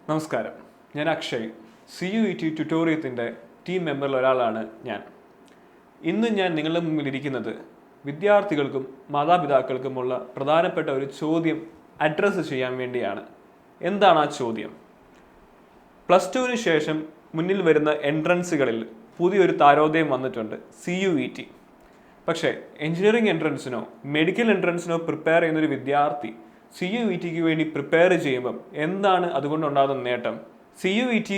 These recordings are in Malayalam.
നമസ്കാരം, ഞാൻ അക്ഷയ്. CUET ട്യൂട്ടോറിയത്തിൻ്റെ ടീം മെമ്പറിൽ ഒരാളാണ് ഞാൻ. ഇന്ന് ഞാൻ നിങ്ങളുടെ മുമ്പിൽ ഇരിക്കുന്നത് വിദ്യാർത്ഥികൾക്കും മാതാപിതാക്കൾക്കുമുള്ള പ്രധാനപ്പെട്ട ഒരു ചോദ്യം അഡ്രസ്സ് ചെയ്യാൻ വേണ്ടിയാണ്. എന്താണ് ആ ചോദ്യം? +2 ശേഷം മുന്നിൽ വരുന്ന എൻട്രൻസുകളിൽ പുതിയൊരു താരോദയം വന്നിട്ടുണ്ട്, CUET. പക്ഷേ എഞ്ചിനീയറിംഗ് എൻട്രൻസിനോ മെഡിക്കൽ എൻട്രൻസിനോ പ്രിപ്പയർ ചെയ്യുന്നൊരു വിദ്യാർത്ഥി CUETക്ക് വേണ്ടി പ്രിപ്പയർ ചെയ്യുമ്പം എന്താണ് അതുകൊണ്ടുണ്ടാകുന്ന നേട്ടം? CUET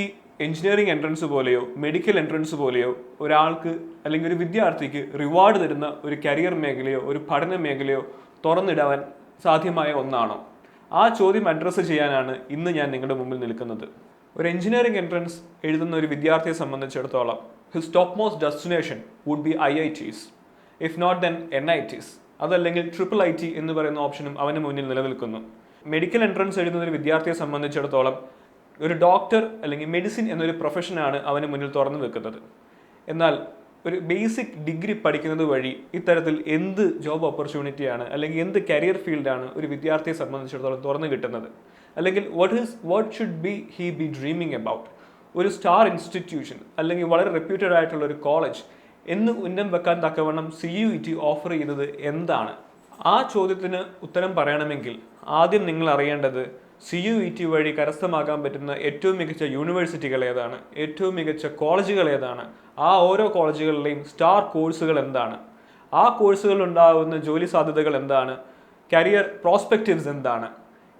എഞ്ചിനീയറിംഗ് എൻട്രൻസ് പോലെയോ മെഡിക്കൽ എൻട്രൻസ് പോലെയോ ഒരാൾക്ക് അല്ലെങ്കിൽ ഒരു വിദ്യാർത്ഥിക്ക് റിവാർഡ് തരുന്ന ഒരു കരിയർ മേഖലയോ ഒരു പഠന മേഖലയോ തുറന്നിടാൻ സാധ്യമായ ഒന്നാണോ? ആ ചോദ്യം അഡ്രസ്സ് ചെയ്യാനാണ് ഇന്ന് ഞാൻ നിങ്ങളുടെ മുമ്പിൽ നിൽക്കുന്നത്. ഒരു എഞ്ചിനീയറിംഗ് എൻട്രൻസ് എഴുതുന്ന ഒരു വിദ്യാർത്ഥിയെ സംബന്ധിച്ചിടത്തോളം his top most destination would be IITs, if not then NITs, അതല്ലെങ്കിൽ IIIT എന്ന് പറയുന്ന ഓപ്ഷനും അവന് മുന്നിൽ നിലനിൽക്കുന്നു. മെഡിക്കൽ എൻട്രൻസ് എഴുതുന്ന ഒരു വിദ്യാർത്ഥിയെ സംബന്ധിച്ചിടത്തോളം ഒരു ഡോക്ടർ അല്ലെങ്കിൽ മെഡിസിൻ എന്നൊരു പ്രൊഫഷനാണ് അവന് മുന്നിൽ തുറന്നു വെക്കുന്നത്. എന്നാൽ ഒരു ബേസിക് ഡിഗ്രി പഠിക്കുന്നത് വഴി ഇത്തരത്തിൽ എന്ത് ജോബ് ഓപ്പർച്യൂണിറ്റിയാണ് അല്ലെങ്കിൽ എന്ത് കരിയർ ഫീൽഡാണ് ഒരു വിദ്യാർത്ഥിയെ സംബന്ധിച്ചിടത്തോളം തുറന്നു കിട്ടുന്നത്? അല്ലെങ്കിൽ what should he B dreaming about? ഒരു സ്റ്റാർ ഇൻസ്റ്റിറ്റ്യൂഷൻ അല്ലെങ്കിൽ വളരെ റെപ്യൂട്ടഡ് ആയിട്ടുള്ള ഒരു കോളേജ് എന്ന് ഉന്നം വെക്കാൻ തക്കവണ്ണം CUET ഓഫർ ചെയ്യുന്നത് എന്താണ്? ആ ചോദ്യത്തിന് ഉത്തരം പറയണമെങ്കിൽ ആദ്യം നിങ്ങൾ അറിയേണ്ടത് CUET വഴി കരസ്ഥമാക്കാൻ പറ്റുന്ന ഏറ്റവും മികച്ച യൂണിവേഴ്സിറ്റികൾ ഏതാണ്, ഏറ്റവും മികച്ച കോളേജുകൾ ഏതാണ്, ആ ഓരോ കോളേജുകളിലെയും സ്റ്റാർ കോഴ്സുകൾ എന്താണ്, ആ കോഴ്സുകളിൽ ഉണ്ടാകുന്ന ജോലി സാധ്യതകൾ എന്താണ്, കരിയർ പ്രോസ്പെക്റ്റീവ്സ് എന്താണ്.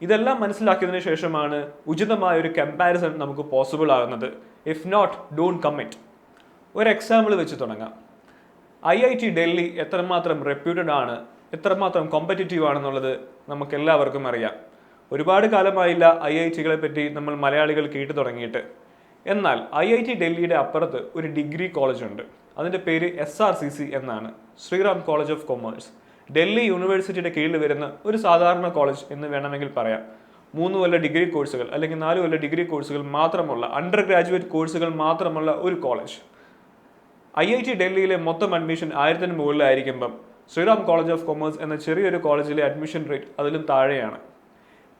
ഇതെല്ലാം മനസ്സിലാക്കിയതിനു ശേഷമാണ് ഉചിതമായ ഒരു കമ്പാരിസൺ നമുക്ക് പോസിബിൾ ആകുന്നത്. If not, don't commit. ഒരു എക്സാമ്പിൾ വെച്ച് തുടങ്ങാം. IIT ഡൽഹി എത്രമാത്രം റെപ്യൂട്ടഡ് ആണ്, എത്രമാത്രം കോമ്പറ്റീറ്റീവ് ആണെന്നുള്ളത് നമുക്ക് എല്ലാവർക്കും അറിയാം. ഒരുപാട് കാലമായില്ല IITകളെ പറ്റി നമ്മൾ മലയാളികൾ കേട്ടു തുടങ്ങിയിട്ട്. എന്നാൽ IIT ഡൽഹിയുടെ അപ്പുറത്ത് ഒരു ഡിഗ്രി കോളേജ് ഉണ്ട്. അതിൻ്റെ പേര് SRCC എന്നാണ്, Shriram college of commerce. Delhi യൂണിവേഴ്സിറ്റിയുടെ കീഴിൽ വരുന്ന ഒരു സാധാരണ കോളേജ് എന്ന് വേണമെങ്കിൽ പറയാം. 3 കൊല്ല ഡിഗ്രി കോഴ്സുകൾ അല്ലെങ്കിൽ 4 കൊല്ല ഡിഗ്രി കോഴ്സുകൾ മാത്രമുള്ള, അണ്ടർ ഗ്രാജുവേറ്റ് കോഴ്സുകൾ മാത്രമുള്ള ഒരു കോളേജ്. IIT ഡൽഹിയിലെ മൊത്തം അഡ്മിഷൻ 1000-ന് മുകളിലായിരിക്കുമ്പം ശ്രീറാം കോളേജ് ഓഫ് കൊമേഴ്സ് എന്ന ചെറിയൊരു കോളേജിലെ അഡ്മിഷൻ റേറ്റ് അതിലും താഴെയാണ്.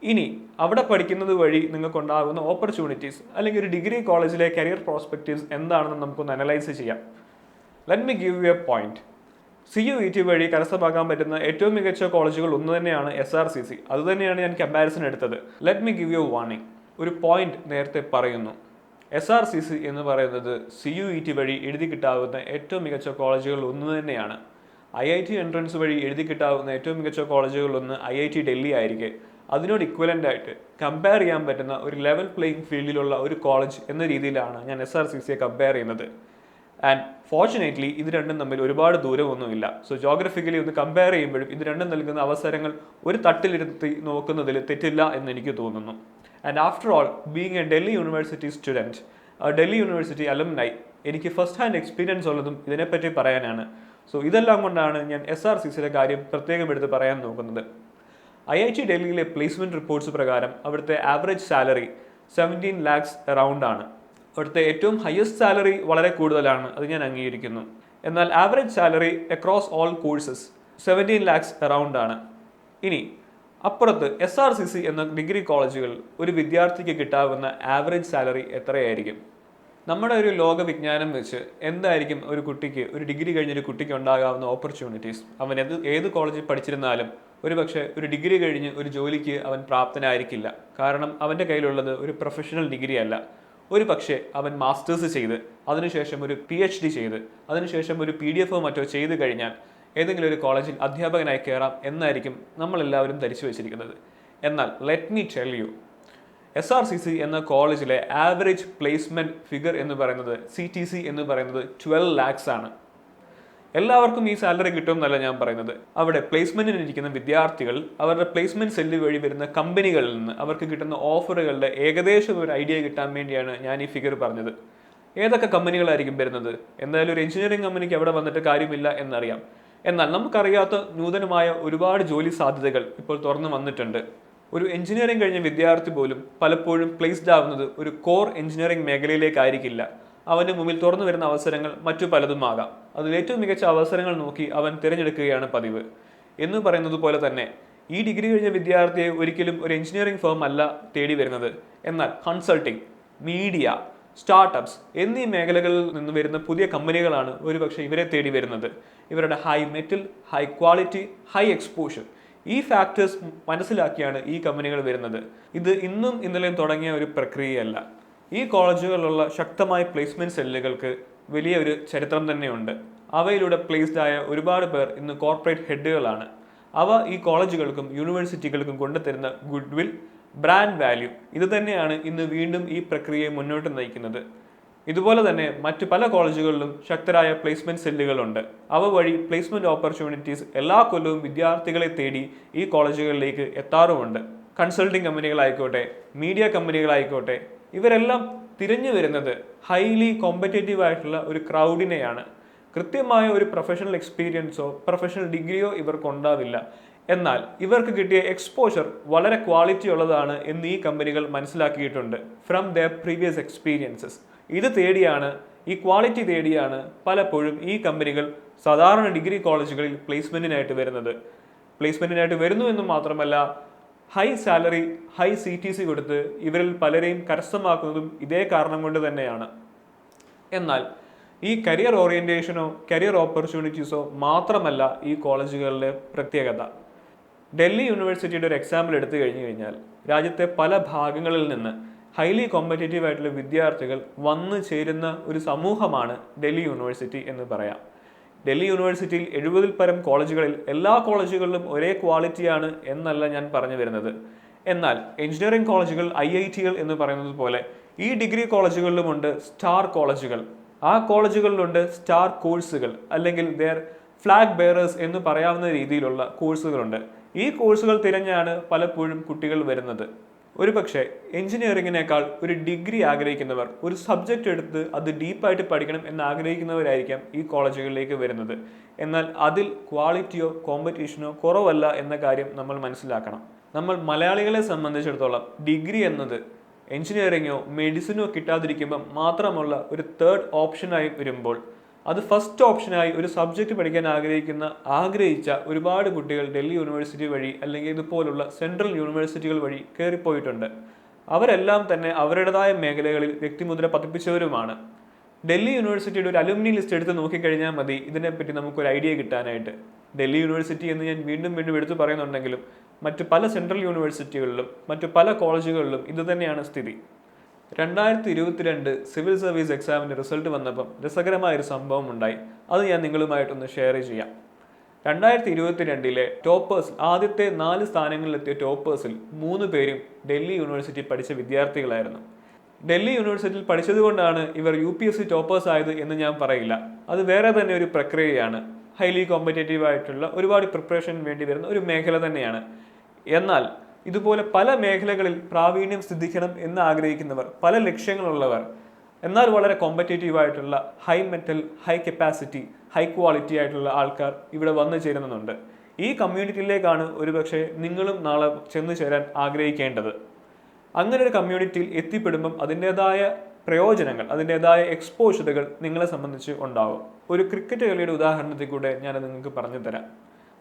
ഇനി അവിടെ പഠിക്കുന്നത് വഴി നിങ്ങൾക്കുണ്ടാകുന്ന ഓപ്പർച്യൂണിറ്റീസ് അല്ലെങ്കിൽ ഒരു ഡിഗ്രി കോളേജിലെ കരിയർ പ്രോസ്പെക്റ്റീവ്സ് എന്താണെന്ന് നമുക്കൊന്ന് അനലൈസ് ചെയ്യാം. Let me give you A point. CUET വഴി കരസ്ഥമാക്കാൻ പറ്റുന്ന ഏറ്റവും മികച്ച കോളേജുകൾ ഒന്ന് തന്നെയാണ് SRCC. അതുതന്നെയാണ് ഞാൻ കമ്പാരിസൺ എടുത്തത്. Let me give you warning. ഒരു പോയിന്റ് നേരത്തെ പറയുന്നു. SRCC എന്ന് പറയുന്നത് CUET വഴി എഴുതി കിട്ടാവുന്ന ഏറ്റവും മികച്ച കോളേജുകൾ ഒന്ന് തന്നെയാണ്. IIT എൻട്രൻസ് വഴി എഴുതി കിട്ടാവുന്ന ഏറ്റവും മികച്ച കോളേജുകളൊന്ന് IIT ഡൽഹി ആയിരിക്കെ അതിനോട് ഇക്വലൻ്റ് ആയിട്ട് കമ്പയർ ചെയ്യാൻ പറ്റുന്ന ഒരു ലെവൽ പ്ലേയിങ് ഫീൽഡിലുള്ള ഒരു കോളേജ് എന്ന രീതിയിലാണ് ഞാൻ SRCCയെ കമ്പയർ ചെയ്യുന്നത്. ആൻഡ് ഫോർച്ചുനേറ്റ്ലി ഇത് രണ്ടും തമ്മിൽ ഒരുപാട് ദൂരമൊന്നുമില്ല. സോ ജോഗ്രഫിക്കലി ഒന്ന് കമ്പയർ ചെയ്യുമ്പോഴും ഇത് രണ്ടും നൽകുന്ന അവസരങ്ങൾ ഒരു തട്ടിലിരുത്തി നോക്കുന്നതിൽ തെറ്റില്ല എന്ന് എനിക്ക് തോന്നുന്നു. And after all, being a Delhi university student, Delhi university alumni, എനിക്ക് ഫസ്റ്റ് ഹാൻഡ് എക്സ്പീരിയൻസ് ഉള്ളതും ഇതിനെപ്പറ്റി പറയാനാണ്. സോ ഇതെല്ലാം കൊണ്ടാണ് ഞാൻ SRCCയുടെ കാര്യം പ്രത്യേകം എടുത്ത് പറയാൻ നോക്കുന്നത്. IIT ഡൽഹിയിലെ പ്ലേസ്മെൻറ്റ് റിപ്പോർട്ട്സ് പ്രകാരം അവിടുത്തെ ആവറേജ് സാലറി 17 lakhs അറൗണ്ട് ആണ്. അവിടുത്തെ ഏറ്റവും ഹയസ്റ്റ് സാലറി വളരെ കൂടുതലാണ്, അത് ഞാൻ അംഗീകരിക്കുന്നു. എന്നാൽ average salary across all courses 17 lakhs around ആണ്. ഇനി അപ്പുറത്ത് SRCC എന്ന ഡിഗ്രി കോളേജുകൾ ഒരു വിദ്യാർത്ഥിക്ക് കിട്ടാവുന്ന ആവറേജ് സാലറി എത്രയായിരിക്കും? നമ്മുടെ ഒരു ലോക വിജ്ഞാനം വെച്ച് എന്തായിരിക്കും ഒരു കുട്ടിക്ക്, ഒരു ഡിഗ്രി കഴിഞ്ഞൊരു കുട്ടിക്ക് ഉണ്ടാകാവുന്ന ഓപ്പർച്യൂണിറ്റീസ്? അവൻ ഏത് കോളേജിൽ പഠിച്ചിരുന്നാലും ഒരുപക്ഷെ ഒരു ഡിഗ്രി കഴിഞ്ഞ് ഒരു ജോലിക്ക് അവൻ പ്രാപ്തനായിരിക്കില്ല. കാരണം അവൻ്റെ കയ്യിലുള്ളത് ഒരു പ്രൊഫഷണൽ ഡിഗ്രി അല്ല. ഒരു പക്ഷേ അവൻ മാസ്റ്റേഴ്സ് ചെയ്ത് അതിനുശേഷം ഒരു PhD ചെയ്ത് അതിനുശേഷം ഒരു PDF മറ്റോ ചെയ്ത് കഴിഞ്ഞാൽ ഏതെങ്കിലും ഒരു കോളേജിൽ അധ്യാപകനായി കയറാം എന്നായിരിക്കും നമ്മളെല്ലാവരും ധരിച്ചു വെച്ചിരിക്കുന്നത്. എന്നാൽ let me tell you, SRCC എന്ന കോളേജിലെ ആവറേജ് പ്ലേസ്മെൻറ്റ് ഫിഗർ എന്ന് പറയുന്നത്, CTC എന്ന് പറയുന്നത് 12 lakhs ആണ്. എല്ലാവർക്കും ഈ സാലറി കിട്ടുമെന്നല്ല ഞാൻ പറയുന്നത്. അവിടെ പ്ലേസ്മെൻറ്റിന് ഇരിക്കുന്ന വിദ്യാർത്ഥികൾ അവരുടെ പ്ലേസ്മെൻറ്റ് സെല്ല് വഴി വരുന്ന കമ്പനികളിൽ നിന്ന് അവർക്ക് കിട്ടുന്ന ഓഫറുകളുടെ ഏകദേശം ഒരു ഐഡിയ കിട്ടാൻ വേണ്ടിയാണ് ഞാൻ ഈ ഫിഗർ പറഞ്ഞത്. ഏതൊക്കെ കമ്പനികളായിരിക്കും വരുന്നത്? എന്തായാലും ഒരു എഞ്ചിനീയറിംഗ് കമ്പനിക്ക് അവിടെ വന്നിട്ട് കാര്യമില്ല എന്നറിയാം. എന്നാൽ നമുക്കറിയാത്ത നൂതനമായ ഒരുപാട് ജോലി സാധ്യതകൾ ഇപ്പോൾ തുറന്നു വന്നിട്ടുണ്ട്. ഒരു എഞ്ചിനീയറിംഗ് കഴിഞ്ഞ വിദ്യാർത്ഥി പോലും പലപ്പോഴും പ്ലേസ്ഡ് ആവുന്നത് ഒരു കോർ എഞ്ചിനീയറിംഗ് മേഖലയിലേക്കായിരിക്കില്ല. അവന് മുമ്പിൽ തുറന്നു വരുന്ന അവസരങ്ങൾ മറ്റു പലതുമാകാം. അതിൽ ഏറ്റവും മികച്ച അവസരങ്ങൾ നോക്കി അവൻ തിരഞ്ഞെടുക്കുകയാണ് പതിവ്. എന്ന് പറയുന്നത് പോലെ തന്നെ ഈ ഡിഗ്രി കഴിഞ്ഞ വിദ്യാർത്ഥിയെ ഒരിക്കലും ഒരു എഞ്ചിനീയറിംഗ് ഫേം അല്ല തേടി വരുന്നത്. എന്നാൽ കൺസൾട്ടിംഗ്, മീഡിയ, സ്റ്റാർട്ടപ്സ് എന്നീ മേഖലകളിൽ നിന്ന് വരുന്ന പുതിയ കമ്പനികളാണ് ഒരുപക്ഷെ ഇവരെ തേടി വരുന്നത്. ഇവരുടെ high metal, high quality, high exposure ഈ ഫാക്ടേഴ്സ് മനസ്സിലാക്കിയാണ് ഈ കമ്പനികൾ വരുന്നത്. ഇത് ഇന്നും ഇന്നലെയും തുടങ്ങിയ ഒരു പ്രക്രിയയല്ല. ഈ കോളേജുകളിലുള്ള ശക്തമായ പ്ലേസ്മെന്റ് സെല്ലുകൾക്ക് വലിയ ഒരു ചരിത്രം തന്നെയുണ്ട്. അവയിലൂടെ പ്ലേസ്ഡ് ആയ ഒരുപാട് പേർ ഇന്ന് കോർപ്പറേറ്റ് ഹെഡുകളാണ്. അവ ഈ കോളേജുകൾക്കും യൂണിവേഴ്സിറ്റികൾക്കും കൊണ്ടുതരുന്ന ഗുഡ് വിൽ, ബ്രാൻഡ് വാല്യൂ ഇത് തന്നെയാണ് ഇന്ന് വീണ്ടും ഈ പ്രക്രിയയെ മുന്നോട്ട് നയിക്കുന്നത്. ഇതുപോലെ തന്നെ മറ്റു പല കോളേജുകളിലും ശക്തരായ പ്ലേസ്മെന്റ് സെല്ലുകളുണ്ട്. അവ വഴി പ്ലേസ്മെന്റ് ഓപ്പർച്യൂണിറ്റീസ് എല്ലാ കൊല്ലവും വിദ്യാർത്ഥികളെ തേടി ഈ കോളേജുകളിലേക്ക് എത്താറുമുണ്ട്. കൺസൾട്ടിംഗ് കമ്പനികളായിക്കോട്ടെ, മീഡിയ കമ്പനികളായിക്കോട്ടെ, ഇവരെല്ലാം തിരഞ്ഞു വരുന്നത് ഹൈലി കോമ്പറ്റേറ്റീവ് ആയിട്ടുള്ള ഒരു ക്രൗഡിനെയാണ്. കൃത്യമായ ഒരു പ്രൊഫഷണൽ എക്സ്പീരിയൻസോ പ്രൊഫഷണൽ ഡിഗ്രിയോ ഇവർക്കുണ്ടാവില്ല. എന്നാൽ ഇവർക്ക് കിട്ടിയ എക്സ്പോഷർ വളരെ ക്വാളിറ്റി ഉള്ളതാണ് എന്ന് ഈ കമ്പനികൾ മനസ്സിലാക്കിയിട്ടുണ്ട് ഫ്രം ദെയർ പ്രീവിയസ് എക്സ്പീരിയൻസസ്. ഇത് തേടിയാണ്, ഈ ക്വാളിറ്റി തേടിയാണ് പലപ്പോഴും ഈ കമ്പനികൾ സാധാരണ ഡിഗ്രി കോളേജുകളിൽ പ്ലേസ്മെന്റിനായിട്ട് വരുന്നത്. പ്ലേസ്മെന്റിനായിട്ട് വരുന്നു എന്ന് മാത്രമല്ല, ഹൈ സാലറി, ഹൈ CTC കൊടുത്ത് ഇവരിൽ പലരെയും കരസ്ഥമാക്കുന്നതും ഇതേ കാരണം കൊണ്ട് തന്നെയാണ്. എന്നാൽ ഈ കരിയർ ഓറിയന്റേഷനോ കരിയർ ഓപ്പർച്യൂണിറ്റീസോ മാത്രമല്ല ഈ കോളേജുകളിലെ പ്രത്യേകത. ഡൽഹി യൂണിവേഴ്സിറ്റിയുടെ ഒരു എക്സാമ്പിൾ എടുത്തു കഴിഞ്ഞു കഴിഞ്ഞാൽ, രാജ്യത്തെ പല ഭാഗങ്ങളിൽ നിന്ന് ഹൈലി കോമ്പറ്റേറ്റീവ് ആയിട്ടുള്ള വിദ്യാർത്ഥികൾ വന്നു ചേരുന്ന ഒരു സമൂഹമാണ് ഡൽഹി യൂണിവേഴ്സിറ്റി എന്ന് പറയാം. ഡൽഹി യൂണിവേഴ്സിറ്റിയിൽ 70-ൽ പരം കോളേജുകളിൽ എല്ലാ കോളേജുകളിലും ഒരേ ക്വാളിറ്റിയാണ് എന്നല്ല ഞാൻ പറഞ്ഞു വരുന്നത്. എന്നാൽ എഞ്ചിനീയറിംഗ് കോളേജുകൾ, IITകൾ എന്ന് പറയുന്നത് പോലെ ഈ ഡിഗ്രി കോളേജുകളിലുമുണ്ട് സ്റ്റാർ കോളേജുകൾ. ആ കോളേജുകളിലുണ്ട് സ്റ്റാർ കോഴ്സുകൾ, അല്ലെങ്കിൽ ദെയർ ഫ്ലാഗ് ബെയറേഴ്സ് എന്ന് പറയാവുന്ന രീതിയിലുള്ള കോഴ്സുകളുണ്ട്. ഈ കോഴ്സുകൾ തിരഞ്ഞാണ് പലപ്പോഴും കുട്ടികൾ വരുന്നത്. ഒരുപക്ഷെ എഞ്ചിനീയറിങ്ങിനേക്കാൾ ഒരു ഡിഗ്രി ആഗ്രഹിക്കുന്നവർ, ഒരു സബ്ജക്റ്റ് എടുത്ത് അത് ഡീപ്പായിട്ട് പഠിക്കണം എന്ന് ആഗ്രഹിക്കുന്നവരായിരിക്കാം ഈ കോളേജുകളിലേക്ക് വരുന്നത്. എന്നാൽ അതിൽ ക്വാളിറ്റിയോ കോമ്പറ്റീഷനോ കുറവല്ല എന്ന കാര്യം നമ്മൾ മനസ്സിലാക്കണം. നമ്മൾ മലയാളികളെ സംബന്ധിച്ചിടത്തോളം ഡിഗ്രി എന്നത് എഞ്ചിനീയറിങ്ങോ മെഡിസിനോ കിട്ടാതിരിക്കുമ്പോൾ മാത്രമുള്ള ഒരു തേർഡ് ഓപ്ഷനായി വരുമ്പോൾ, അത് ഫസ്റ്റ് ഓപ്ഷനായി ഒരു സബ്ജക്റ്റ് പഠിക്കാൻ ആഗ്രഹിച്ച ഒരുപാട് കുട്ടികൾ ഡൽഹി യൂണിവേഴ്സിറ്റി വഴി അല്ലെങ്കിൽ ഇതുപോലുള്ള സെൻട്രൽ യൂണിവേഴ്സിറ്റികൾ വഴി കയറിപ്പോയിട്ടുണ്ട്. അവരെല്ലാം തന്നെ അവരുടേതായ മേഖലകളിൽ വ്യക്തിമുദ്ര പതിപ്പിച്ചവരുമാണ്. ഡൽഹി യൂണിവേഴ്സിറ്റിയുടെ ഒരു അലുമിനി ലിസ്റ്റ് എടുത്ത് നോക്കിക്കഴിഞ്ഞാൽ മതി ഇതിനെപ്പറ്റി നമുക്കൊരു ഐഡിയ കിട്ടാനായിട്ട്. ഡൽഹി യൂണിവേഴ്സിറ്റി എന്ന് ഞാൻ വീണ്ടും വീണ്ടും എടുത്തു പറയുന്നുണ്ടെങ്കിലും മറ്റു പല സെൻട്രൽ യൂണിവേഴ്സിറ്റികളിലും മറ്റു പല കോളേജുകളിലും ഇത് തന്നെയാണ് സ്ഥിതി. 2022 സിവിൽ സർവീസ് എക്സാമിൻ്റെ റിസൾട്ട് വന്നപ്പം രസകരമായൊരു സംഭവം ഉണ്ടായി. അത് ഞാൻ നിങ്ങളുമായിട്ടൊന്ന് ഷെയർ ചെയ്യാം. 2022 ടോപ്പേഴ്സ്, ആദ്യത്തെ 4 സ്ഥാനങ്ങളിലെത്തിയ ടോപ്പേഴ്സിൽ 3 പേരും ഡൽഹി യൂണിവേഴ്സിറ്റി പഠിച്ച വിദ്യാർത്ഥികളായിരുന്നു. ഡൽഹി യൂണിവേഴ്സിറ്റിയിൽ പഠിച്ചതുകൊണ്ടാണ് ഇവർ UPSC ടോപ്പേഴ്സ് ആയത് എന്ന് ഞാൻ പറയില്ല. അത് വേറെ തന്നെ ഒരു പ്രക്രിയയാണ്. ഹൈലി കോമ്പറ്റേറ്റീവ് ആയിട്ടുള്ള ഒരുപാട് പ്രിപ്പറേഷന് വേണ്ടി വരുന്ന ഒരു മേഖല തന്നെയാണ്. എന്നാൽ ഇതുപോലെ പല മേഖലകളിൽ പ്രാവീണ്യം സിദ്ധിക്കണം എന്ന് ആഗ്രഹിക്കുന്നവർ, പല ലക്ഷ്യങ്ങളുള്ളവർ, എന്നാൽ വളരെ കോമ്പറ്റേറ്റീവ് ആയിട്ടുള്ള high metal, high capacity, high quality ആയിട്ടുള്ള ആൾക്കാർ ഇവിടെ വന്നു ചേരുന്നുണ്ട്. ഈ കമ്മ്യൂണിറ്റിയിലേക്കാണ് ഒരുപക്ഷെ നിങ്ങളും നാളെ ചെന്നു ചേരാൻ ആഗ്രഹിക്കേണ്ടത്. അങ്ങനെ ഒരു കമ്മ്യൂണിറ്റിയിൽ എത്തിപ്പെടുമ്പം അതിൻ്റെതായ പ്രയോജനങ്ങൾ, അതിൻ്റെതായ എക്സ്പോഷറുകൾ നിങ്ങളെ സംബന്ധിച്ച് ഉണ്ടാവും. ഒരു ക്രിക്കറ്റ് കളിയുടെ ഉദാഹരണത്തിൽ കൂടെ ഞാനത് നിങ്ങൾക്ക് പറഞ്ഞു തരാം.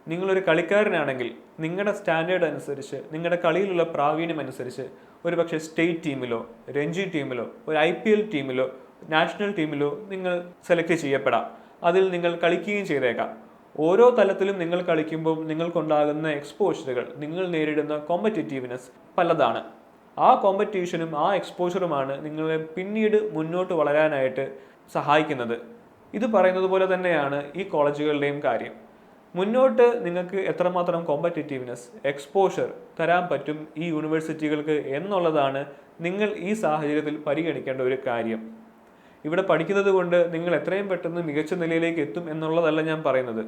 നിങ്ങളൊരു കളിക്കാരനാണെങ്കിൽ നിങ്ങളുടെ സ്റ്റാൻഡേർഡ് അനുസരിച്ച്, നിങ്ങളുടെ കളിയിലുള്ള പ്രാവീണ്യം അനുസരിച്ച് ഒരുപക്ഷെ സ്റ്റേറ്റ് ടീമിലോ രഞ്ജി ടീമിലോ ഒരു IPL ടീമിലോ നാഷണൽ ടീമിലോ നിങ്ങൾ സെലക്ട് ചെയ്യപ്പെടാം. അതിൽ നിങ്ങൾ കളിക്കുകയും ചെയ്തേക്കാം. ഓരോ തലത്തിലും നിങ്ങൾ കളിക്കുമ്പോൾ നിങ്ങൾക്കുണ്ടാകുന്ന എക്സ്പോഷറുകൾ, നിങ്ങൾ നേരിടുന്ന കോമ്പറ്റേറ്റീവ്നെസ് പലതാണ്. ആ കോമ്പറ്റീഷനും ആ എക്സ്പോഷറുമാണ് നിങ്ങളെ പിന്നീട് മുന്നോട്ട് വളരാനായിട്ട് സഹായിക്കുന്നത്. ഇത് പറയുന്നത് പോലെ തന്നെയാണ് ഈ കോളേജുകളുടെയും കാര്യം. മുന്നോട്ട് നിങ്ങൾക്ക് എത്രമാത്രം കോമ്പറ്റേറ്റീവ്നെസ്, എക്സ്പോഷർ തരാൻ പറ്റും ഈ യൂണിവേഴ്സിറ്റികൾക്ക് എന്നുള്ളതാണ് നിങ്ങൾ ഈ സാഹചര്യത്തിൽ പരിഗണിക്കേണ്ട ഒരു കാര്യം. ഇവിടെ പഠിക്കുന്നത് കൊണ്ട് നിങ്ങൾ എത്രയും പെട്ടെന്ന് മികച്ച നിലയിലേക്ക് എത്തും എന്നുള്ളതല്ല ഞാൻ പറയുന്നത്.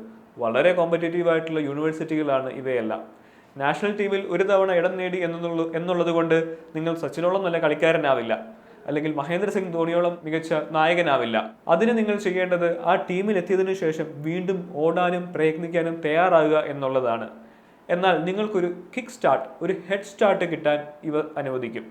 വളരെ കോമ്പറ്റേറ്റീവ് ആയിട്ടുള്ള യൂണിവേഴ്സിറ്റികളാണ് ഇവയെല്ലാം. നാഷണൽ ടീമിൽ ഒരു തവണ ഇടം നേടി എന്നുള്ളത് കൊണ്ട് നിങ്ങൾ സച്ചിനോളം നല്ല കളിക്കാരനാവില്ല, അല്ലെങ്കിൽ മഹേന്ദ്ര സിംഗ് ധോണിയോളം മികച്ച നായകനാവില്ല. അതിന് നിങ്ങൾ ചെയ്യേണ്ടത് ആ ടീമിൽ എത്തിയതിനു ശേഷം വീണ്ടും ഓടാനും പ്രയത്നിക്കാനും തയ്യാറാകുക എന്നുള്ളതാണ്. എന്നാൽ നിങ്ങൾക്കൊരു കിക്ക് സ്റ്റാർട്ട്, ഒരു ഹെഡ് സ്റ്റാർട്ട് കിട്ടാൻ ഇവ അനുവദിക്കും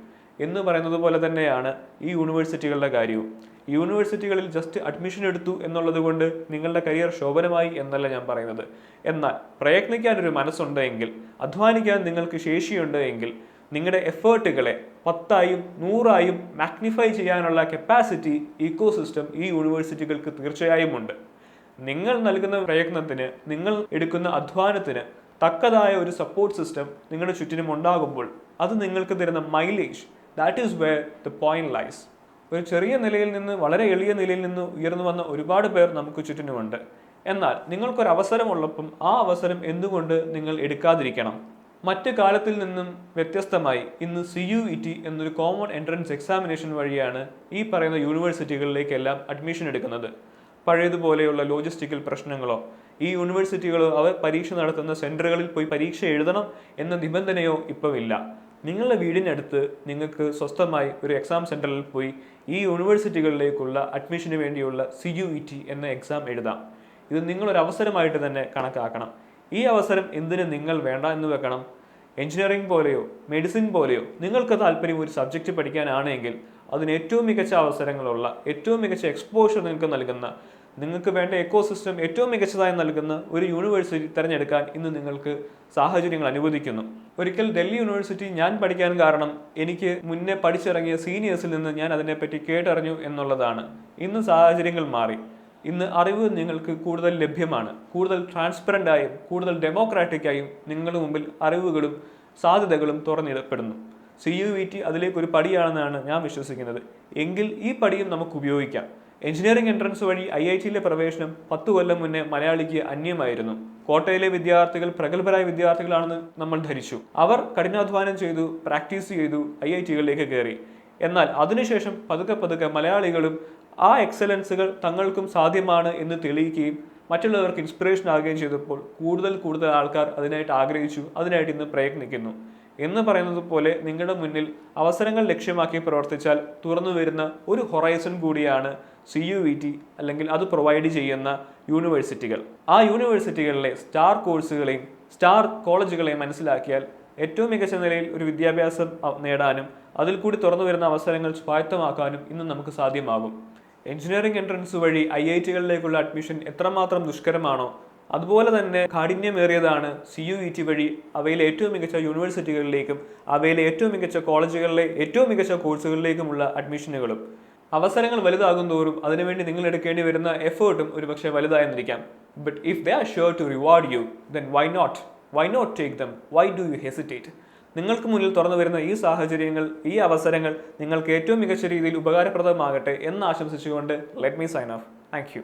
എന്ന് പറയുന്നത് പോലെ തന്നെയാണ് ഈ യൂണിവേഴ്സിറ്റികളുടെ കാര്യവും. യൂണിവേഴ്സിറ്റികളിൽ ജസ്റ്റ് അഡ്മിഷൻ എടുത്തു എന്നുള്ളത് കൊണ്ട് നിങ്ങളുടെ കരിയർ ശോഭനമായി എന്നല്ല ഞാൻ പറയുന്നത്. എന്നാൽ പ്രയത്നിക്കാനൊരു മനസ്സുണ്ടെങ്കിൽ, അധ്വാനിക്കാൻ നിങ്ങൾക്ക് ശേഷിയുണ്ട് എങ്കിൽ, നിങ്ങളുടെ എഫേർട്ടുകളെ 10ആയും 100ആയും മാഗ്നിഫൈ ചെയ്യാനുള്ള കപ്പാസിറ്റി ഇക്കോസിസ്റ്റം ഈ യൂണിവേഴ്സിറ്റികൾക്ക് തീർച്ചയായും ഉണ്ട്. നിങ്ങൾ നൽകുന്ന പ്രയത്നത്തിന്, നിങ്ങൾ എടുക്കുന്ന അധ്വാനത്തിന് തക്കതായ ഒരു സപ്പോർട്ട് സിസ്റ്റം നിങ്ങളുടെ ചുറ്റിനും ഉണ്ടാകുമ്പോൾ അത് നിങ്ങൾക്ക് തരുന്ന mileage, that is where the point lies. ഒരു ചെറിയ നിലയിൽ നിന്ന് വളരെ എളിയ നിലയിൽ നിന്ന് ഉയർന്നു വന്ന ഒരുപാട് പേർ നമുക്ക് ചുറ്റിനുമുണ്ട്. എന്നാൽ നിങ്ങൾക്കൊരു അവസരമുള്ളപ്പം ആ അവസരം എന്തുകൊണ്ട് നിങ്ങൾ എടുക്കാതിരിക്കണം? മറ്റ് കാലത്തിൽ നിന്നും വ്യത്യസ്തമായി ഇന്ന് CUET എന്നൊരു കോമൺ എൻട്രൻസ് എക്സാമിനേഷൻ വഴിയാണ് ഈ പറയുന്ന യൂണിവേഴ്സിറ്റികളിലേക്കെല്ലാം അഡ്മിഷൻ എടുക്കുന്നത്. പഴയതുപോലെയുള്ള ലോജിസ്റ്റിക്കൽ പ്രശ്നങ്ങളോ ഈ യൂണിവേഴ്സിറ്റികളോ അവർ പരീക്ഷ നടത്തുന്ന സെന്ററുകളിൽ പോയി പരീക്ഷ എഴുതണം എന്ന നിബന്ധനയോ ഇപ്പോൾ ഇല്ല. നിങ്ങളുടെ വീടിനടുത്ത് നിങ്ങൾക്ക് സ്വസ്ഥമായി ഒരു എക്സാം സെന്ററിൽ പോയി ഈ യൂണിവേഴ്സിറ്റികളിലേക്കുള്ള അഡ്മിഷന് വേണ്ടിയുള്ള CUET എന്ന എക്സാം എഴുതാം. ഇത് നിങ്ങളൊരു അവസരമായിട്ട് തന്നെ കണക്കാക്കണം. ഈ അവസരം എന്തിന് നിങ്ങൾ വേണ്ട എന്ന് വെക്കണം? എഞ്ചിനീയറിംഗ് പോലെയോ മെഡിസിൻ പോലെയോ നിങ്ങൾക്ക് താല്പര്യം ഒരു സബ്ജക്റ്റ് പഠിക്കാനാണെങ്കിൽ അതിന് ഏറ്റവും മികച്ച അവസരങ്ങളുള്ള, ഏറ്റവും മികച്ച എക്സ്പോഷർ നിങ്ങൾക്ക് നൽകുന്ന, നിങ്ങൾക്ക് വേണ്ട എക്കോസിസ്റ്റം ഏറ്റവും മികച്ചതായി നൽകുന്ന ഒരു യൂണിവേഴ്സിറ്റി തിരഞ്ഞെടുക്കാൻ ഇന്ന് നിങ്ങൾക്ക് സാഹചര്യങ്ങൾ അനുവദിക്കുന്നു. ഒരിക്കൽ ഡൽഹി യൂണിവേഴ്സിറ്റി ഞാൻ പഠിക്കാൻ കാരണം എനിക്ക് മുന്നേ പഠിച്ചിറങ്ങിയ സീനിയേഴ്സിൽ നിന്ന് ഞാൻ അതിനെപ്പറ്റി കേട്ടറിഞ്ഞു എന്നുള്ളതാണ്. ഇന്ന് സാഹചര്യങ്ങൾ മാറി. ഇന്ന് അറിവ് നിങ്ങൾക്ക് കൂടുതൽ ലഭ്യമാണ്. കൂടുതൽ ട്രാൻസ്പെറൻ്റ് ആയും കൂടുതൽ ഡെമോക്രാറ്റിക് ആയും നിങ്ങളുടെ മുമ്പിൽ അറിവുകളും സാധ്യതകളും തുറന്നിടപ്പെടുന്നു. CUET അതിലേക്കൊരു പടിയാണെന്നാണ് ഞാൻ വിശ്വസിക്കുന്നത്. എങ്കിൽ ഈ പടിയും നമുക്ക് ഉപയോഗിക്കാം. എഞ്ചിനീയറിംഗ് എൻട്രൻസ് വഴി IITയിലെ പ്രവേശനം 10 കൊല്ലം മുന്നേ മലയാളിക്ക് അന്യമായിരുന്നു. കോട്ടയിലെ വിദ്യാർത്ഥികൾ പ്രഗത്ഭരായ വിദ്യാർത്ഥികളാണെന്ന് നമ്മൾ ധരിച്ചു. അവർ കഠിനാധ്വാനം ചെയ്തു, പ്രാക്ടീസ് ചെയ്തു, IITകളിലേക്ക് കയറി. എന്നാൽ അതിനുശേഷം പതുക്കെ മലയാളികളും ആ എക്സലൻസുകൾ തങ്ങൾക്കും സാധ്യമാണ് എന്ന് തെളിയിക്കുകയും മറ്റുള്ളവർക്ക് ഇൻസ്പിറേഷൻ ആകുകയും ചെയ്തപ്പോൾ കൂടുതൽ ആൾക്കാർ അതിനായിട്ട് ആഗ്രഹിച്ചു, അതിനായിട്ട് ഇന്ന് പ്രയത്നിക്കുന്നു. എന്ന് പറയുന്നത് പോലെ നിങ്ങളുടെ മുന്നിൽ അവസരങ്ങൾ ലക്ഷ്യമാക്കി പ്രവർത്തിച്ചാൽ തുറന്നു വരുന്ന ഒരു ഹൊറൈസൺ കൂടിയാണ് CUET അല്ലെങ്കിൽ അത് പ്രൊവൈഡ് ചെയ്യുന്ന യൂണിവേഴ്സിറ്റികൾ. ആ യൂണിവേഴ്സിറ്റികളിലെ സ്റ്റാർ കോഴ്സുകളെയും സ്റ്റാർ കോളേജുകളെയും മനസ്സിലാക്കിയാൽ ഏറ്റവും മികച്ച നിലയിൽ ഒരു വിദ്യാഭ്യാസം നേടാനും അതിൽ കൂടി തുറന്നു വരുന്ന അവസരങ്ങൾ സ്വായത്തമാക്കാനും ഇന്ന് നമുക്ക് സാധ്യമാകും. എഞ്ചിനീയറിംഗ് എൻട്രൻസ് വഴി IITകളിലേക്കുള്ള അഡ്മിഷൻ എത്രമാത്രം ദുഷ്കരമാണോ അതുപോലെ തന്നെ കാഠിന്യമേറിയതാണ് CUET വഴി അവയിലെ ഏറ്റവും മികച്ച യൂണിവേഴ്സിറ്റികളിലേക്കും അവയിലെ ഏറ്റവും മികച്ച കോളേജുകളിലെ ഏറ്റവും മികച്ച കോഴ്സുകളിലേക്കുമുള്ള അഡ്മിഷനുകളും. അവസരങ്ങൾ വലുതാകും തോറും അതിനുവേണ്ടി നിങ്ങൾ എടുക്കേണ്ടി വരുന്ന എഫേർട്ടും ഒരുപക്ഷെ വലുതായെന്നിരിക്കാം. But if they are sure to reward you, then why not take them? Why do you hesitate? നിങ്ങൾക്ക് മുന്നിൽ തുറന്നു വരുന്ന ഈ സാഹചര്യങ്ങൾ, ഈ അവസരങ്ങൾ നിങ്ങൾക്ക് ഏറ്റവും മികച്ച രീതിയിൽ ഉപകാരപ്രദമാകട്ടെ എന്ന് ആശംസിച്ചുകൊണ്ട് let me sign off. Thank U.